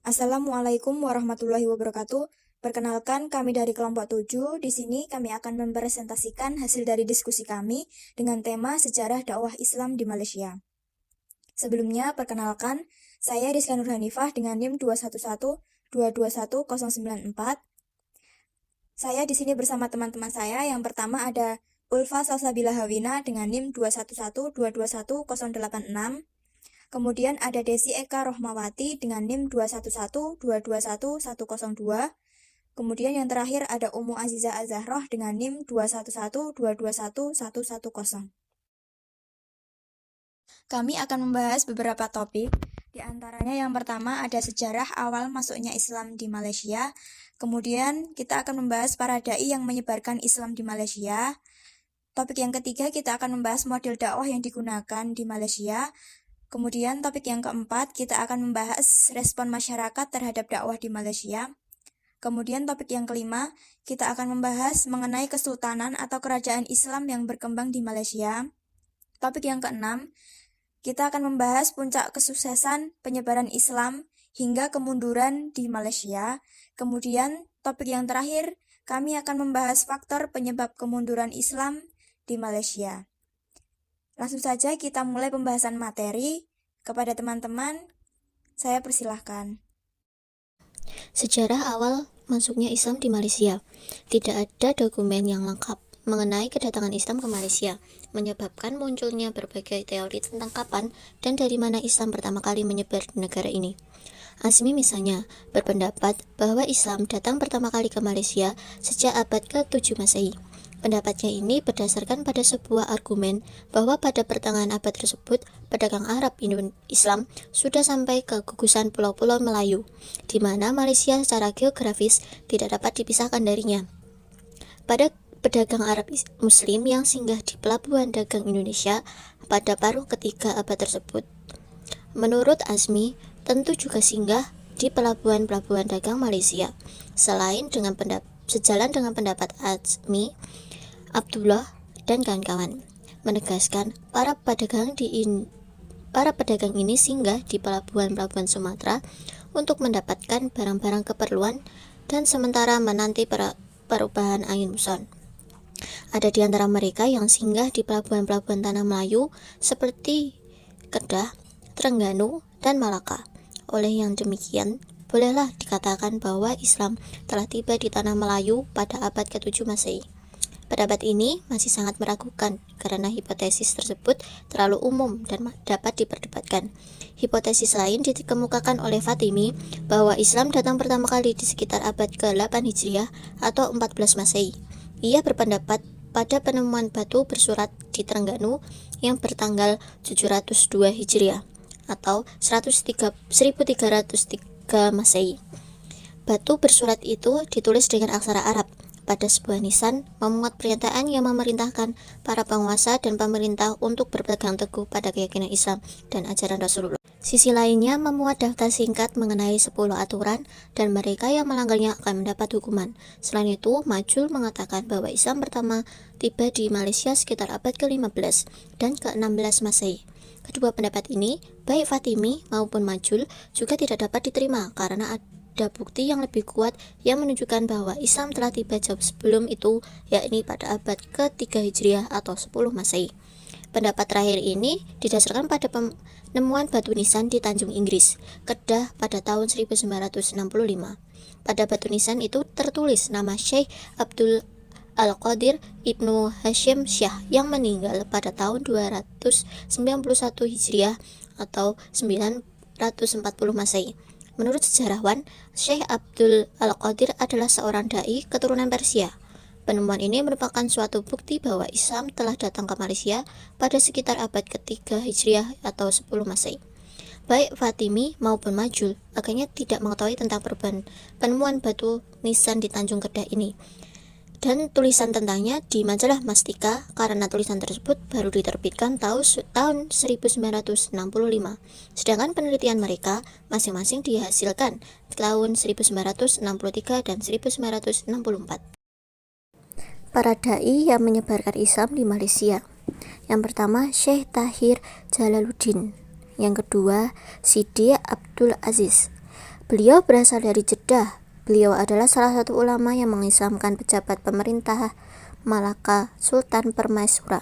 Assalamualaikum warahmatullahi wabarakatuh. Perkenalkan, kami dari kelompok 7. Di sini kami akan mempresentasikan hasil dari diskusi kami dengan tema Sejarah Dakwah Islam di Malaysia. Sebelumnya, perkenalkan, saya Rizka Nurhanifah dengan NIM 211221094. Saya di sini bersama teman-teman saya. Yang pertama ada Ulfa Salsabila Hawina dengan NIM 211221086. Kemudian ada Desi Eka Rohmawati dengan NIM 21122210102. Kemudian yang terakhir ada Umu Aziza Azahroh dengan NIM 21122211110. Kami akan membahas beberapa topik. Di antaranya yang pertama ada sejarah awal masuknya Islam di Malaysia. Kemudian kita akan membahas para dai yang menyebarkan Islam di Malaysia. Topik yang ketiga kita akan membahas model dakwah yang digunakan di Malaysia. Kemudian topik yang keempat, kita akan membahas respon masyarakat terhadap dakwah di Malaysia. Kemudian topik yang kelima, kita akan membahas mengenai kesultanan atau kerajaan Islam yang berkembang di Malaysia. Topik yang keenam, kita akan membahas puncak kesuksesan penyebaran Islam hingga kemunduran di Malaysia. Kemudian topik yang terakhir, kami akan membahas faktor penyebab kemunduran Islam di Malaysia. Langsung saja kita mulai pembahasan materi. Kepada teman-teman, saya persilahkan. Sejarah awal masuknya Islam di Malaysia. Tidak ada dokumen yang lengkap mengenai kedatangan Islam ke Malaysia, menyebabkan munculnya berbagai teori tentang kapan dan dari mana Islam pertama kali menyebar di negara ini. Azmi misalnya berpendapat bahwa Islam datang pertama kali ke Malaysia sejak abad ke-7 Masehi. Pendapatnya ini berdasarkan pada sebuah argumen bahwa pada pertengahan abad tersebut, pedagang Arab Islam sudah sampai ke gugusan pulau-pulau Melayu, di mana Malaysia secara geografis tidak dapat dipisahkan darinya. Pada pedagang Arab Muslim yang singgah di pelabuhan dagang Indonesia pada paruh ketiga abad tersebut, menurut Azmi, tentu juga singgah di pelabuhan-pelabuhan dagang Malaysia. Sejalan dengan pendapat Azmi, Abdullah dan kawan-kawan menegaskan para pedagang ini singgah di pelabuhan-pelabuhan Sumatera untuk mendapatkan barang-barang keperluan dan sementara menanti perubahan angin muson. Ada di antara mereka yang singgah di pelabuhan-pelabuhan Tanah Melayu seperti Kedah, Terengganu, dan Malaka. Oleh yang demikian, bolehlah dikatakan bahwa Islam telah tiba di Tanah Melayu pada abad ke-7 Masehi. Pendapat ini masih sangat meragukan karena hipotesis tersebut terlalu umum dan dapat diperdebatkan. Hipotesis lain dikemukakan oleh Fatimi bahwa Islam datang pertama kali di sekitar abad ke-8 Hijriah atau 14 Masehi. Ia berpendapat pada penemuan batu bersurat di Terengganu yang bertanggal 702 Hijriah atau 1303 Masehi. Batu bersurat itu ditulis dengan aksara Arab. Pada sebuah nisan memuat pernyataan yang memerintahkan para penguasa dan pemerintah untuk berpegang teguh pada keyakinan Islam dan ajaran Rasulullah. Sisi lainnya memuat daftar singkat mengenai 10 aturan dan mereka yang melanggarnya akan mendapat hukuman. Selain itu, Majul mengatakan bahwa Islam pertama tiba di Malaysia sekitar abad ke-15 dan ke-16 Masehi. Kedua pendapat ini, baik Fatimi maupun Majul, juga tidak dapat diterima karena ada bukti yang lebih kuat yang menunjukkan bahwa Islam telah tiba jauh sebelum itu, yakni pada abad ke-3 Hijriah atau 10 Masehi. Pendapat terakhir ini didasarkan pada penemuan batu nisan di Tanjung Inggris, Kedah pada tahun 1965. Pada batu nisan itu tertulis nama Syekh Abdul Al-Qadir Ibnu Hashim Syah yang meninggal pada tahun 291 Hijriah atau 940 Masehi. Menurut sejarawan, Syekh Abdul Al-Qadir adalah seorang dai keturunan Persia. Penemuan ini merupakan suatu bukti bahwa Islam telah datang ke Malaysia pada sekitar abad ke-3 Hijriah atau 10 Masehi. Baik Fatimi maupun Majul akhirnya tidak mengetahui tentang penemuan batu nisan di Tanjung Kedah ini dan tulisan tentangnya di majalah Mastika karena tulisan tersebut baru diterbitkan tahun 1965. Sedangkan penelitian mereka masing-masing dihasilkan tahun 1963 dan 1964. Para dai yang menyebarkan Islam di Malaysia. Yang pertama, Syekh Tahir Jalaluddin. Yang kedua, Sidi Abdul Aziz. Beliau berasal dari Jeddah. Beliau adalah salah satu ulama yang mengislamkan pejabat pemerintah Malaka, Sultan Permaisura.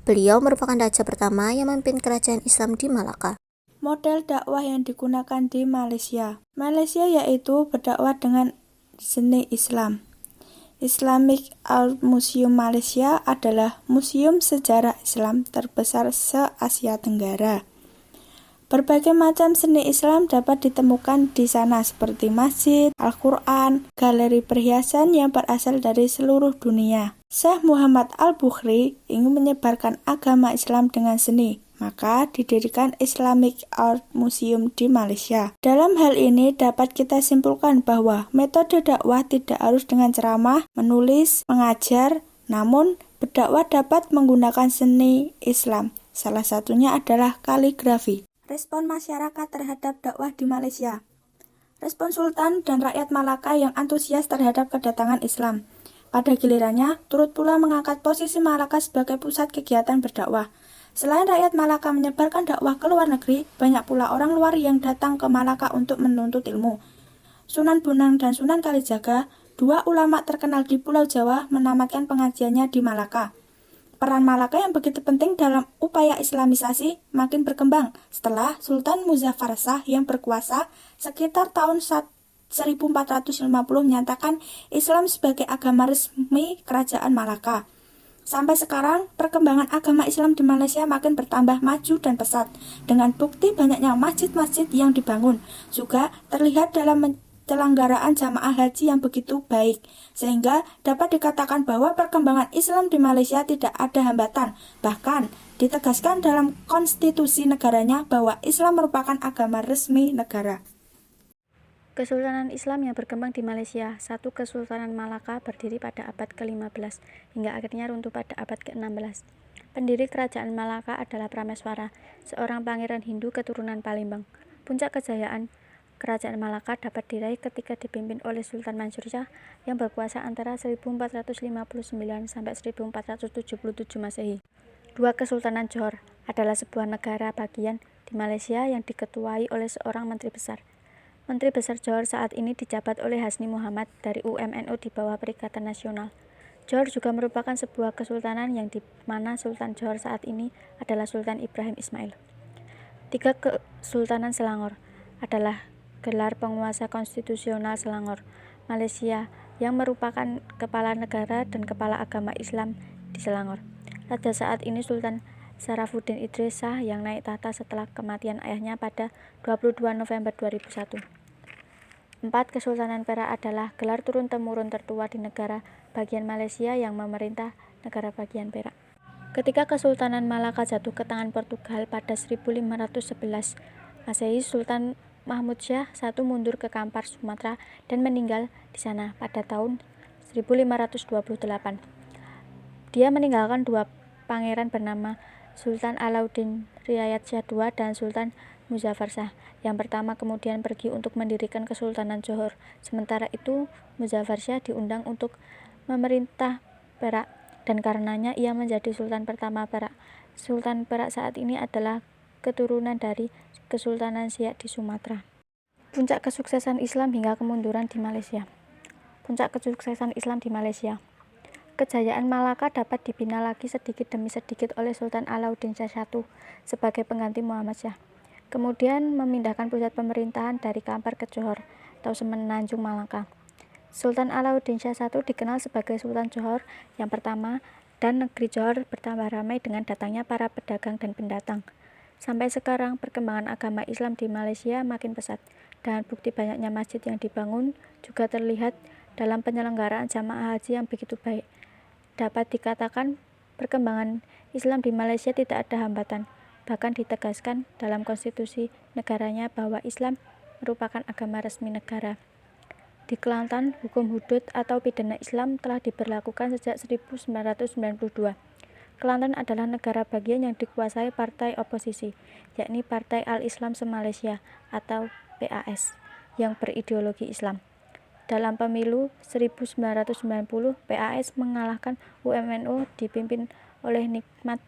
Beliau merupakan raja pertama yang memimpin kerajaan Islam di Malaka. Model dakwah yang digunakan di Malaysia. Malaysia yaitu berdakwah dengan seni Islam. Islamic Art Museum Malaysia adalah museum sejarah Islam terbesar se-Asia Tenggara. Berbagai macam seni Islam dapat ditemukan di sana seperti masjid, Al-Quran, galeri perhiasan yang berasal dari seluruh dunia. Syekh Muhammad Al-Bukhari ingin menyebarkan agama Islam dengan seni, maka didirikan Islamic Art Museum di Malaysia. Dalam hal ini dapat kita simpulkan bahwa metode dakwah tidak harus dengan ceramah, menulis, mengajar, namun berdakwah dapat menggunakan seni Islam. Salah satunya adalah kaligrafi. Respon masyarakat terhadap dakwah di Malaysia. Respon Sultan dan rakyat Malaka yang antusias terhadap kedatangan Islam. Pada gilirannya, turut pula mengangkat posisi Malaka sebagai pusat kegiatan berdakwah. Selain rakyat Malaka menyebarkan dakwah ke luar negeri, banyak pula orang luar yang datang ke Malaka untuk menuntut ilmu. Sunan Bonang dan Sunan Kalijaga, dua ulama terkenal di Pulau Jawa, menamatkan pengajiannya di Malaka. Peran Malaka yang begitu penting dalam upaya Islamisasi makin berkembang setelah Sultan Muzaffar Shah yang berkuasa sekitar tahun 1450 menyatakan Islam sebagai agama resmi kerajaan Malaka. Sampai sekarang, perkembangan agama Islam di Malaysia makin bertambah maju dan pesat. Dengan bukti banyaknya masjid-masjid yang dibangun, juga terlihat dalam penyelenggaraan jamaah haji yang begitu baik, sehingga dapat dikatakan bahwa perkembangan Islam di Malaysia tidak ada hambatan. Bahkan, ditegaskan dalam konstitusi negaranya bahwa Islam merupakan agama resmi negara. Kesultanan Islam yang berkembang di Malaysia. Satu Kesultanan Malaka berdiri pada abad ke-15 hingga akhirnya runtuh pada abad ke-16. Pendiri kerajaan Malaka adalah Prameswara, seorang pangeran Hindu keturunan Palembang. Puncak kejayaan Kerajaan Malaka dapat diraih ketika dipimpin oleh Sultan Mansur Shah yang berkuasa antara 1459 sampai 1477 Masehi. Dua Kesultanan Johor adalah sebuah negara bagian di Malaysia yang diketuai oleh seorang menteri besar. Menteri Besar Johor saat ini dijabat oleh Hasni Muhammad dari UMNO di bawah Perikatan Nasional. Johor juga merupakan sebuah kesultanan yang di mana Sultan Johor saat ini adalah Sultan Ibrahim Ismail. Tiga Kesultanan Selangor adalah gelar penguasa konstitusional Selangor, Malaysia, yang merupakan kepala negara dan kepala agama Islam di Selangor. Raja saat ini Sultan Sarafuddin Idris Shah yang naik tahta setelah kematian ayahnya pada 22 November 2001. 4 Kesultanan Perak adalah gelar turun-temurun tertua di negara bagian Malaysia yang memerintah negara bagian Perak. Ketika Kesultanan Malaka jatuh ke tangan Portugal pada 1511 Masehi, Sultan Mahmud Shah I mundur ke Kampar, Sumatera dan meninggal di sana pada tahun 1528. Dia meninggalkan dua pangeran bernama Sultan Alauddin Riayat Shah II dan Sultan Muzaffar Shah. Yang pertama kemudian pergi untuk mendirikan Kesultanan Johor. Sementara itu, Muzaffar Shah diundang untuk memerintah Perak dan karenanya ia menjadi Sultan pertama Perak. Sultan Perak saat ini adalah keturunan dari Kesultanan Siak di Sumatera. Puncak kesuksesan Islam hingga kemunduran di Malaysia. Puncak kesuksesan Islam di Malaysia. Kejayaan Malaka dapat dibina lagi sedikit demi sedikit oleh Sultan Alauddin Shah I sebagai pengganti Muhammad Shah. Kemudian memindahkan pusat pemerintahan dari Kampar ke Johor atau Semenanjung Malaka. Sultan Alauddin Shah I dikenal sebagai Sultan Johor yang pertama dan negeri Johor bertambah ramai dengan datangnya para pedagang dan pendatang. Sampai sekarang, perkembangan agama Islam di Malaysia makin pesat, dan bukti banyaknya masjid yang dibangun juga terlihat dalam penyelenggaraan jamaah haji yang begitu baik. Dapat dikatakan, perkembangan Islam di Malaysia tidak ada hambatan, bahkan ditegaskan dalam konstitusi negaranya bahwa Islam merupakan agama resmi negara. Di Kelantan, hukum hudud atau pidana Islam telah diberlakukan sejak 1992. Kelantan adalah negara bagian yang dikuasai partai oposisi, yakni Partai Al-Islam Se-Malaysia atau PAS, yang berideologi Islam. Dalam pemilu 1990, PAS mengalahkan UMNO dipimpin oleh Nikmat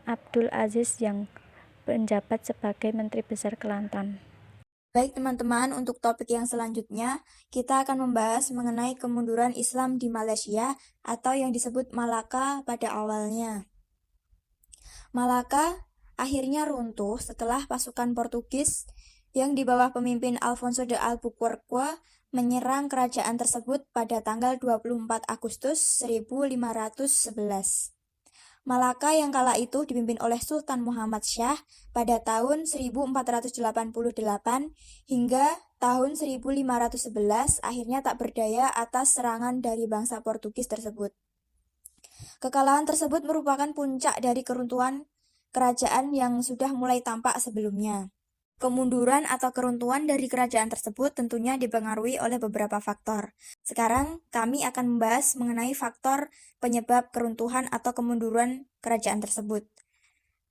Abdul Aziz yang menjabat sebagai Menteri Besar Kelantan. Baik teman-teman, untuk topik yang selanjutnya, kita akan membahas mengenai kemunduran Islam di Malaysia atau yang disebut Malaka pada awalnya. Malaka akhirnya runtuh setelah pasukan Portugis yang di bawah pemimpin Alfonso de Albuquerque menyerang kerajaan tersebut pada tanggal 24 Agustus 1511. Malaka yang kala itu dipimpin oleh Sultan Muhammad Shah pada tahun 1488 hingga tahun 1511 akhirnya tak berdaya atas serangan dari bangsa Portugis tersebut. Kekalahan tersebut merupakan puncak dari keruntuhan kerajaan yang sudah mulai tampak sebelumnya. Kemunduran atau keruntuhan dari kerajaan tersebut tentunya dipengaruhi oleh beberapa faktor. Sekarang kami akan membahas mengenai faktor penyebab keruntuhan atau kemunduran kerajaan tersebut.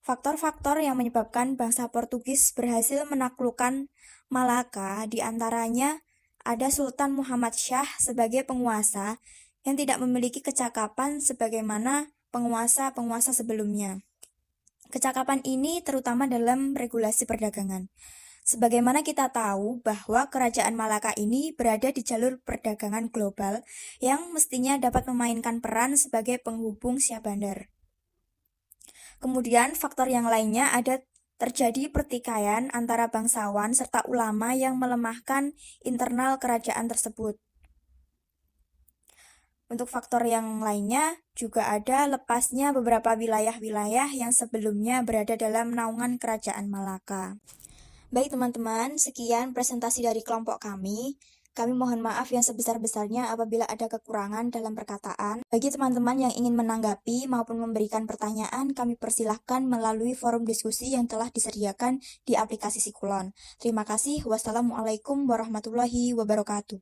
Faktor-faktor yang menyebabkan bangsa Portugis berhasil menaklukkan Malaka diantaranya ada Sultan Muhammad Shah sebagai penguasa yang tidak memiliki kecakapan sebagaimana penguasa-penguasa sebelumnya. Kecakapan ini terutama dalam regulasi perdagangan. Sebagaimana kita tahu bahwa kerajaan Malaka ini berada di jalur perdagangan global yang mestinya dapat memainkan peran sebagai penghubung Syah Bandar. Kemudian faktor yang lainnya ada terjadi pertikaian antara bangsawan serta ulama yang melemahkan internal kerajaan tersebut. Untuk faktor yang lainnya juga ada lepasnya beberapa wilayah-wilayah yang sebelumnya berada dalam naungan kerajaan Malaka. Baik teman-teman, sekian presentasi dari kelompok kami. Kami mohon maaf yang sebesar-besarnya apabila ada kekurangan dalam perkataan. Bagi teman-teman yang ingin menanggapi maupun memberikan pertanyaan, kami persilahkan melalui forum diskusi yang telah disediakan di aplikasi Sikulon. Terima kasih. Wassalamualaikum warahmatullahi wabarakatuh.